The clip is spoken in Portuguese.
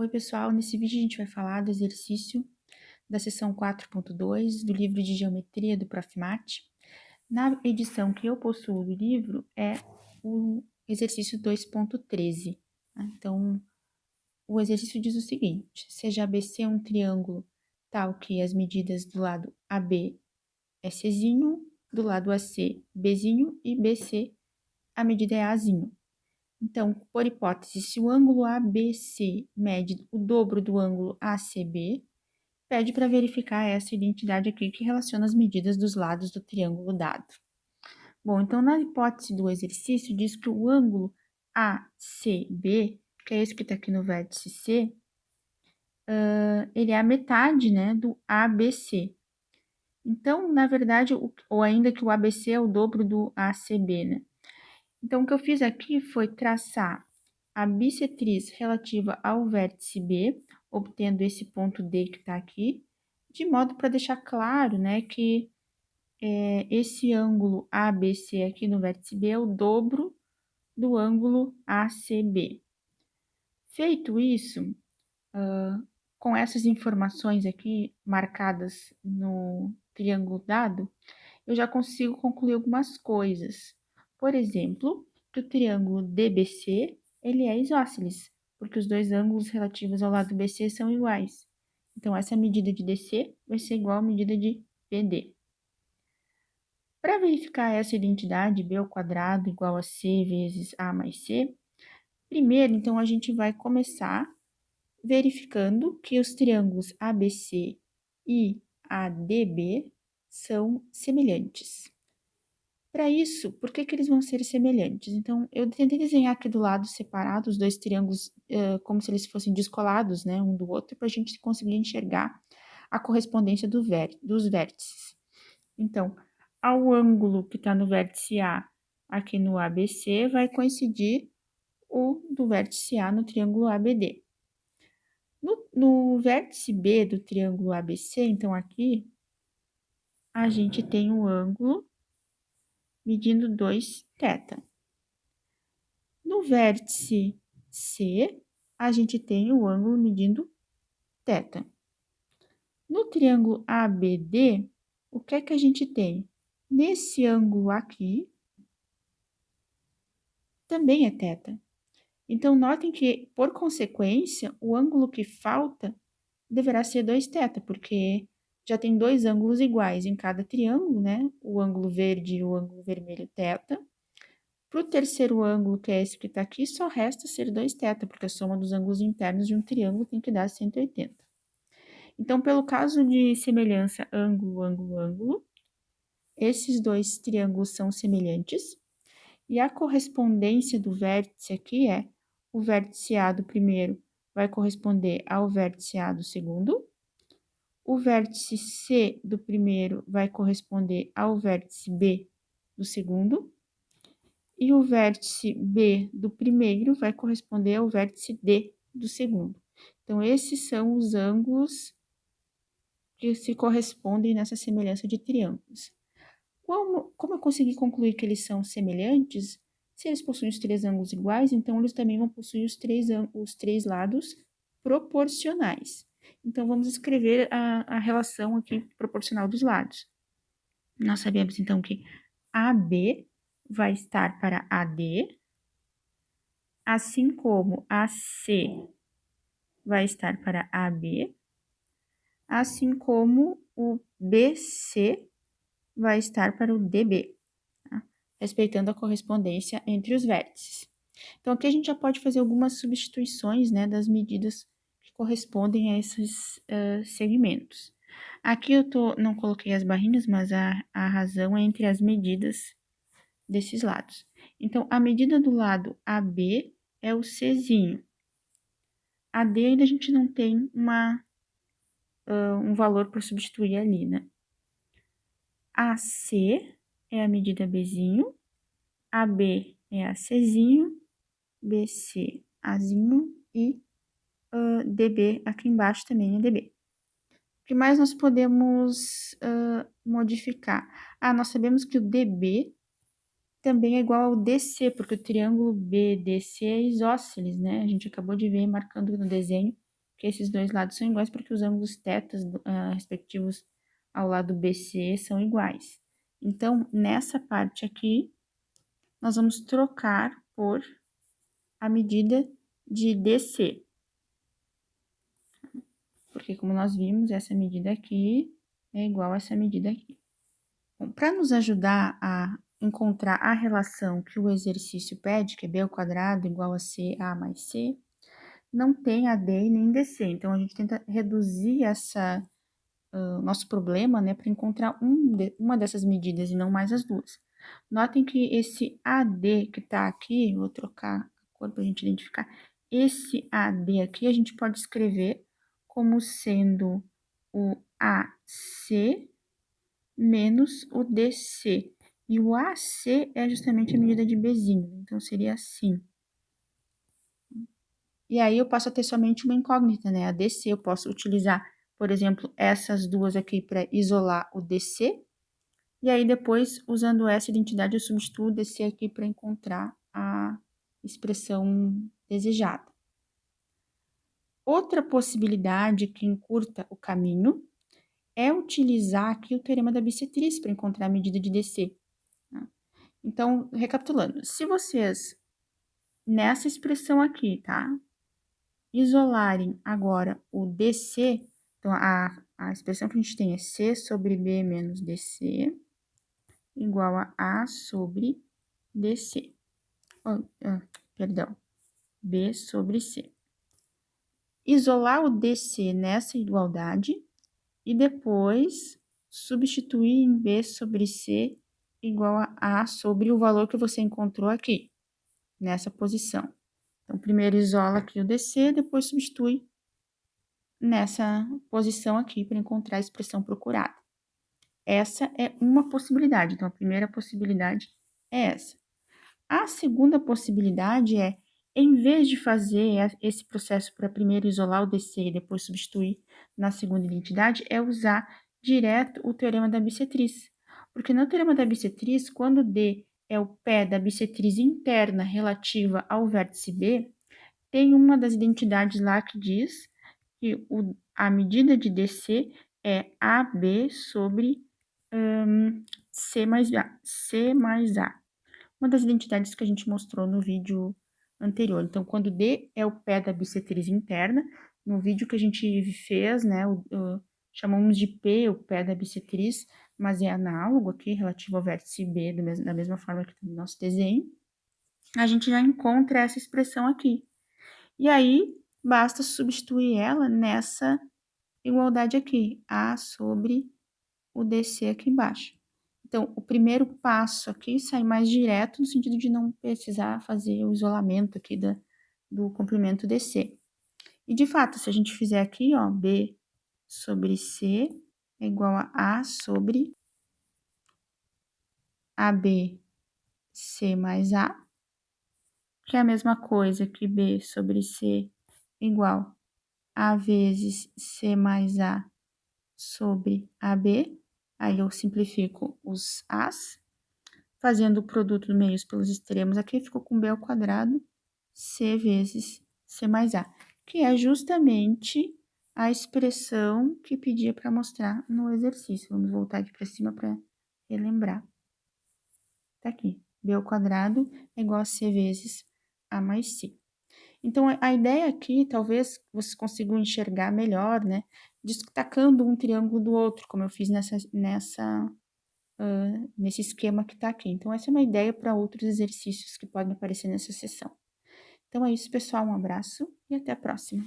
Oi, pessoal. Nesse vídeo a gente vai falar do exercício da seção 4.2 do livro de Geometria do Prof. Mate. Na edição que eu possuo do livro é o exercício 2.13. Então, o exercício diz o seguinte: seja ABC um triângulo tal que as medidas do lado AB é Czinho, do lado AC Bzinho e BC a medida é Azinho. Então, por hipótese, se o ângulo ABC mede o dobro do ângulo ACB, pede para verificar essa identidade aqui que relaciona as medidas dos lados do triângulo dado. Bom, então na hipótese do exercício diz que o ângulo ACB, que é esse que está aqui no vértice C, ele é a metade, né, do ABC. Então, na verdade, ou ainda que o ABC é o dobro do ACB, né? Então, o que eu fiz aqui foi traçar a bissetriz relativa ao vértice B, obtendo esse ponto D que está aqui, de modo para deixar claro, né, que esse ângulo ABC aqui no vértice B é o dobro do ângulo ACB. Feito isso, com essas informações aqui marcadas no triângulo dado, eu já consigo concluir algumas coisas. Por exemplo, que o triângulo DBC ele é isósceles, porque os dois ângulos relativos ao lado BC são iguais. Então, essa medida de DC vai ser igual à medida de BD. Para verificar essa identidade, B ao quadrado igual a C vezes A mais C, primeiro, então, a gente vai começar verificando que os triângulos ABC e ADB são semelhantes. Para isso, por que eles vão ser semelhantes? Então, eu tentei desenhar aqui do lado separado os dois triângulos como se eles fossem descolados, né, um do outro, para a gente conseguir enxergar a correspondência dos vértices. Então, ao ângulo que está no vértice A, aqui no ABC, vai coincidir o do vértice A no triângulo ABD. No vértice B do triângulo ABC, então aqui, a gente tem um ângulo medindo 2θ. No vértice C, a gente tem o ângulo medindo θ. No triângulo ABD, o que é que a gente tem? Nesse ângulo aqui, também é θ. Então, notem que, por consequência, o ângulo que falta deverá ser 2θ, porque já tem dois ângulos iguais em cada triângulo, né? O ângulo verde e o ângulo vermelho θ. Para o terceiro ângulo, que é esse que está aqui, só resta ser 2θ, porque a soma dos ângulos internos de um triângulo tem que dar 180. Então, pelo caso de semelhança ângulo, ângulo, ângulo, esses dois triângulos são semelhantes, e a correspondência do vértice aqui é o vértice A do primeiro vai corresponder ao vértice A do segundo, o vértice C do primeiro vai corresponder ao vértice B do segundo, e o vértice B do primeiro vai corresponder ao vértice D do segundo. Então, esses são os ângulos que se correspondem nessa semelhança de triângulos. Como eu consegui concluir que eles são semelhantes, se eles possuem os três ângulos iguais, então eles também vão possuir os três lados proporcionais. Então, vamos escrever a relação aqui proporcional dos lados. Nós sabemos, então, que AB vai estar para AD, assim como AC vai estar para AB, assim como o BC vai estar para o DB, tá? Respeitando a correspondência entre os vértices. Então, aqui a gente já pode fazer algumas substituições, né, das medidas que correspondem a esses segmentos. Aqui eu não coloquei as barrinhas, mas a razão é entre as medidas desses lados. Então, a medida do lado AB é o Czinho. AD ainda a gente não tem um valor para substituir ali, né? AC é a medida Bzinho, AB é a Czinho, BC Azinho e DB aqui embaixo também é DB. O que mais nós podemos modificar? Nós sabemos que o DB também é igual ao DC, porque o triângulo BDC é isósceles, né? A gente acabou de ver marcando no desenho que esses dois lados são iguais porque os ângulos tetas respectivos ao lado BC são iguais. Então, nessa parte aqui, nós vamos trocar por a medida de DC. Porque, como nós vimos, essa medida aqui é igual a essa medida aqui. Para nos ajudar a encontrar a relação que o exercício pede, que é b ao quadrado igual a CA mais C, não tem AD e nem DC. Então, a gente tenta reduzir nosso problema, né, para encontrar uma dessas medidas e não mais as duas. Notem que esse AD que está aqui, vou trocar a cor para a gente identificar, esse AD aqui a gente pode escrever como sendo o AC menos o DC. E o AC é justamente a medida de Bézier, então seria assim. E aí eu passo a ter somente uma incógnita, né? A DC, eu posso utilizar, por exemplo, essas duas aqui para isolar o DC. E aí depois, usando essa identidade, eu substituo o DC aqui para encontrar a expressão desejada. Outra possibilidade que encurta o caminho é utilizar aqui o teorema da bissetriz para encontrar a medida de DC. Então, recapitulando, se vocês, nessa expressão aqui, tá? Isolarem agora o DC, então a expressão que a gente tem é C sobre B menos DC igual a sobre DC. Perdão, B sobre C. Isolar o DC nessa igualdade e depois substituir em B sobre C igual a sobre o valor que você encontrou aqui, nessa posição. Então, primeiro isola aqui o DC, depois substitui nessa posição aqui para encontrar a expressão procurada. Essa é uma possibilidade. Então, a primeira possibilidade é essa. A segunda possibilidade é, em vez de fazer esse processo para primeiro isolar o DC e depois substituir na segunda identidade, é usar direto o teorema da bissetriz. Porque no teorema da bissetriz, quando D é o pé da bissetriz interna relativa ao vértice B, tem uma das identidades lá que diz que a medida de DC é AB sobre C mais A. Uma das identidades que a gente mostrou no vídeo anterior. Então, quando D é o pé da bissetriz interna, no vídeo que a gente fez, né, chamamos de P, o pé da bissetriz, mas é análogo aqui, relativo ao vértice B, da mesma forma que no nosso desenho, a gente já encontra essa expressão aqui. E aí, basta substituir ela nessa igualdade aqui, A sobre o DC aqui embaixo. Então, o primeiro passo aqui sai mais direto, no sentido de não precisar fazer o isolamento aqui do comprimento DC. E, de fato, se a gente fizer aqui, ó, B sobre C é igual a A sobre AB C mais A, que é a mesma coisa que B sobre C igual a vezes C mais A sobre AB. Aí eu simplifico os A's, fazendo o produto dos meios pelos extremos aqui, ficou com B ao quadrado, C vezes C mais A, que é justamente a expressão que pedia para mostrar no exercício. Vamos voltar aqui para cima para relembrar. Tá aqui, B ao quadrado é igual a C vezes A mais C. Então, a ideia aqui, talvez vocês consigam enxergar melhor, né? Destacando um triângulo do outro, como eu fiz nesse esquema que está aqui. Então, essa é uma ideia para outros exercícios que podem aparecer nessa sessão. Então, é isso, pessoal. Um abraço e até a próxima.